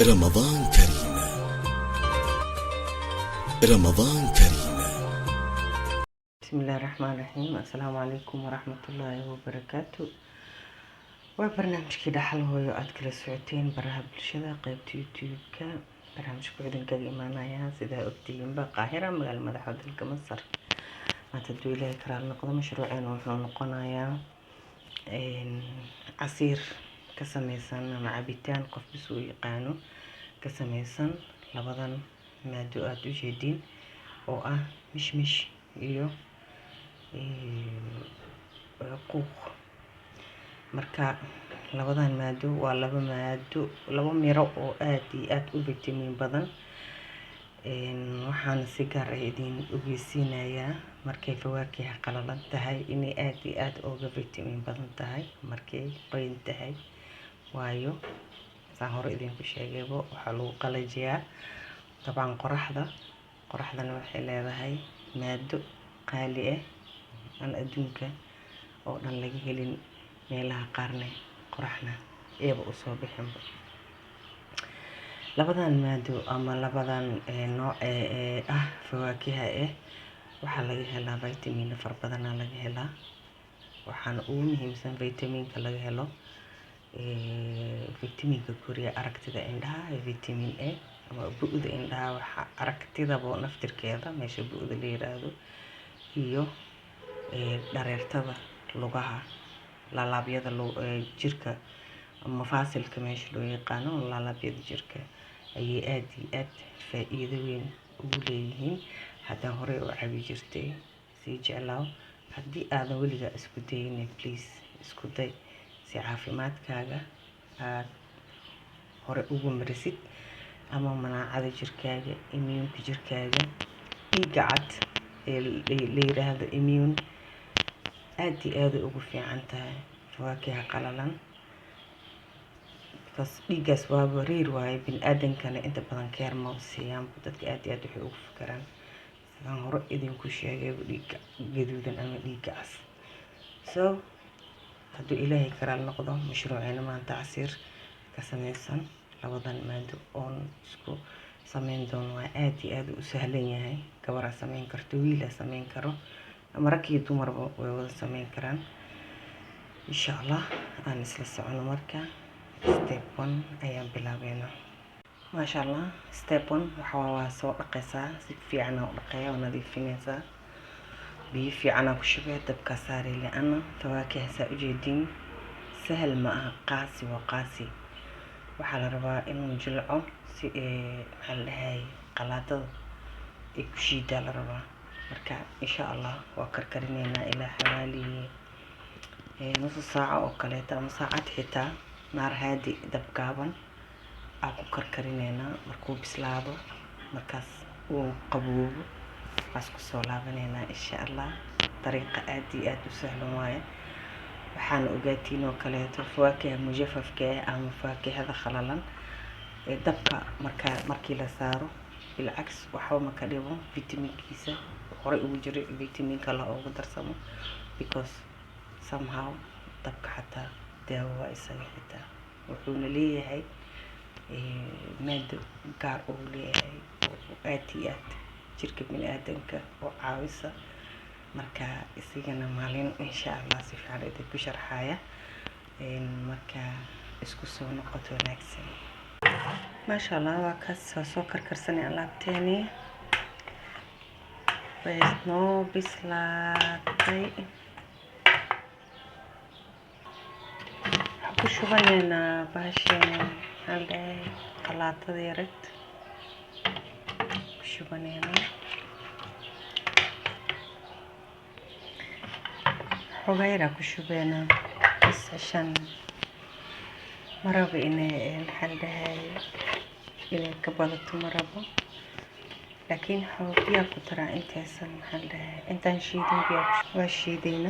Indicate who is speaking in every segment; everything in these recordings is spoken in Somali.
Speaker 1: رمضان كريم. رمضان كريم.
Speaker 2: بسم الله الرحمن الرحيم. السلام عليكم ورحمة الله وبركاته. وبرنامج كده حلو يقعد كل ساعتين برها بالشدة قيبت يوتيوب برنامج كودن كإيمانا يا سيدا أكتين بقاهرة مقال مدحود الكمصر ما تدوي لي كرال نقضى مشروعين وحنا نقنايا عصير كسميسان مع عبيتان قف بسوء يقانو كسميسان لبضان مادوات وجدين oo ah mishmish iyo quuq. marka labadan maado waa laba miro oo aad iyo aad u vitamin badan. waxaan si gaar ah idin ogeysiinayaa markay fawaakiha qalalan tahay inay aad iyo aad uga vitamin badan tahay markay qoyan tahay, waayo saan hore idinku sheegayba waxaa lagu qalajiyaa طبعا qoraxdana waxay leedahay maado qaali ah aan adduunka oo dhan laga helin, meelaha qaarna qoraxna eeba u soo bixinba. labadan maado ama labadan nooc ah fawaakiha waxaa laga helaa vitamin far badan laga helaa. waxaana ugu muhiimsan vitaminka laga helo vitaminka koriya aragtida indhaha ee vitamin A ama bu'da indhaha waxa aragtidaba naftirkeeda meesha bu'da la yiraahdo, iyo dhareertada lugaha laalaabyada jirka ama faasilka meesha loo yaqaano laalaabyada jirka ayay aad iyo aad faa'iido weyn ugu leeyihiin. haddaan hore u cabi jirtay sii jeclaaw, haddii aadan weligaa isku dayin please isku day si caafimaadkaaga aad hore ugu marisid ama manaacada jirkaaga immuunka jirkaaga dhiigga cad ee la yiraahdo immune aad iyo aad ugu fiican tahay fawaakiha qalalan. because dhiiggaas waa bariir waaye bini'aadankana inta badan keer ma siiyaan, dadka aad iyo aad waxay ugu fikiraan sidaan hore idinku sheegay dhiigga gaduudan ama dhiigga cas. so hadduu ilaahay karaal noqdo mashruuceena maanta casiir ka samaysan labadan maado oon isku samayn doono waa aad iyo aad u sahlan yahay. gabaraa samayn karto, wiilaa samayn karo, ama rag iyo dumarba way wada samayn karaan. insha allah aan isla socono. marka step 1 ayaan bilaabeynaa. maasha allah. step 1 waa soo dhaqaysaa, si fiican u dhaqaya, nadiifinaysaa, biyo fiican ku shubay, dabka saari la'aana fawaakiha saa u jeedin sahal ma aha, qaasi waa qaasi. waxaa la rabaa inuu jilco si maxaa la dhahay qalaadada ay ku shiidaa la rabaa. marka insha allah waa karkarinaynaa ilaa xawaali nus saaco oo kaleeta ama saacad xitaa naar haadi dab gaaban aan ku karkarinaynaa. markuu bislaado markaas uu qaboobo waas ku soo laabanaynaa insha allah. dariiqa aad iyo aad u sahlan waaye. waxaan ogaatiin oo kaleeto fawaakiha mujafafka ama fawaakihada khalalan dabka markii la saaro bilcaks waxba ma ka dhibo, vitaminkiisa hore ugu jiray vitaminka la ugu darsamo, because somehow dabka xataa daawo waa isaga xitaa wuxuuna leeyahay maado gaar uu leeyahay oo aad iyo aad jirka bini'aadanka oo caawisa. marka isigana maalin insha allah si fiican idinku sharxaya. marka isku soo noqoto wanaagsan. maasha allah waa kaas soo karkarsanay alaabteeni way noo bislaatay. waxaan ku shubanaynaa bahasheena qalaadada yareed ku shubanaynaa xogaayra ku shubeena bas عشان maraba inay inay ka badato maraba, laakiin xoogiya ku daraa intaysan intaan shiidin biyo waa shiidayna.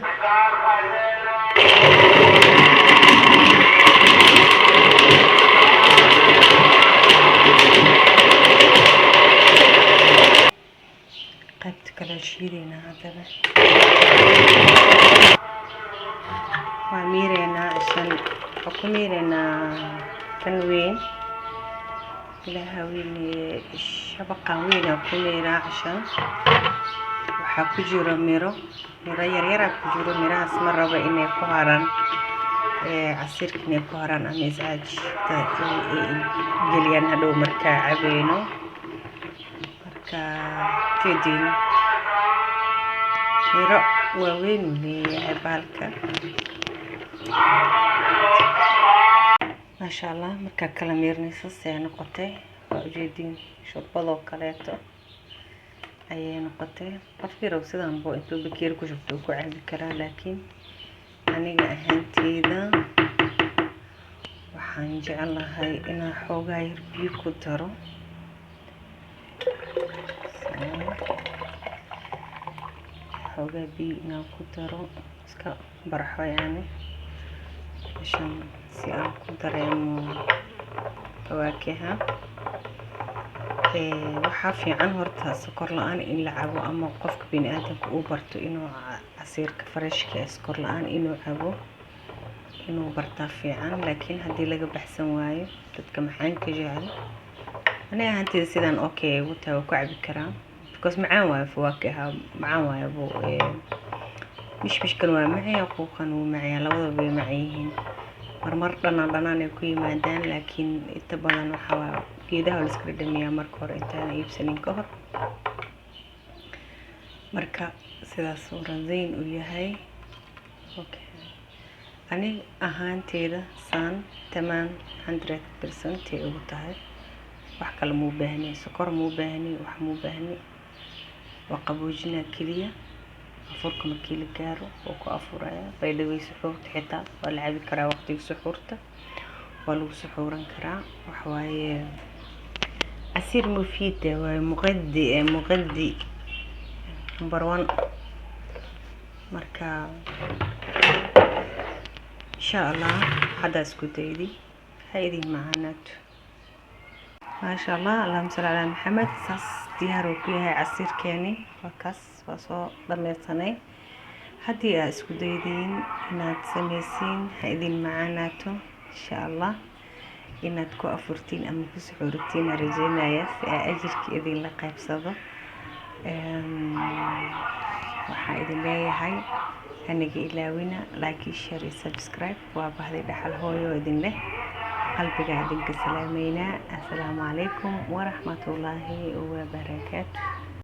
Speaker 2: qaybta kale shiidayna haddana waa miireynaa عشان حكميرنا كان وين ilaaha weyne shabaqan weyna ku meeraa cashan waxaa ku jiro miro yaryar ku jiro mirahaas ma rabo inay ku haraan casiirka inay ku haraan ama iscaaj geliyaan hadhow markaa cabayno marka kadib miro waaweyn leeyahay baalka maasha allah markaa kala miirnayso see noqotay waa ujeediin shurbadoo kaleeto ayay noqotay qofkii rabo sidaan buu intuu bakeeri ku shubto ku cabi karaa laakiin aniga ahaanteyda waxaan jeclahay inaan xoogaa yar biyo ku daro xoogaa biyo inaan ku daro iska barxo yani عشان si aan ku dareemo fawaakiha waxaa fiican horta sokor la'aan in la cabo ama qofka bini'aadamka uu barto inuu casiirka freshka sokor la'aan inuu cabo inuu bartaa fiican laakiin haddii laga baxsan waayo dadka maxaan ka jecel aniga ahaanteyda sidaan okay ugu tahay ku cabi karaa because macaan waayo fawaakiha macaan waayo mishmishkan waa macaan quuqan waa macaan labadaba way macaan yihiin marmar dhanaan ay ku yimaadaan laakiin inta badan waxa waa geedaha la iska dhamiyaa marka hore intaan iibsanin ka hor marka sidaas uu razayn u yahay okay ani ahaanteyda saan tamaan 100% ay ugu tahay wax kale muu baahnay sokor muu baahnay wax muu baahnay waa qaboojina kaliya afurka markii la gaaro oo ku afuraya baydhawey suxuurta xitaa waa la cabi karaa waqtiga suxuurta waa lagu suxuuran karaa wax waaye casiir mufiid waa muqaddi number 1 marka insha Allah hada isku daydi haydi macanaato ما شاء الله اللهم صل على محمد ساس ديارو كلها عصير كاني وكاس وصو ضميرتني هدي اسكو دايدين اناد سميسين هايدين معاناتو ان شاء الله اناد كو افرتين اما كسحورتين رجينا يس اجرك اذين لقايب صدو waxaa idin leeyahay aniga ilaawina like share subscribe waa bahday dhaxal hooyo idin leh qalbiga idinka salaameynaa assalaamu calaykum waraxmatullaahi wabarakaatuh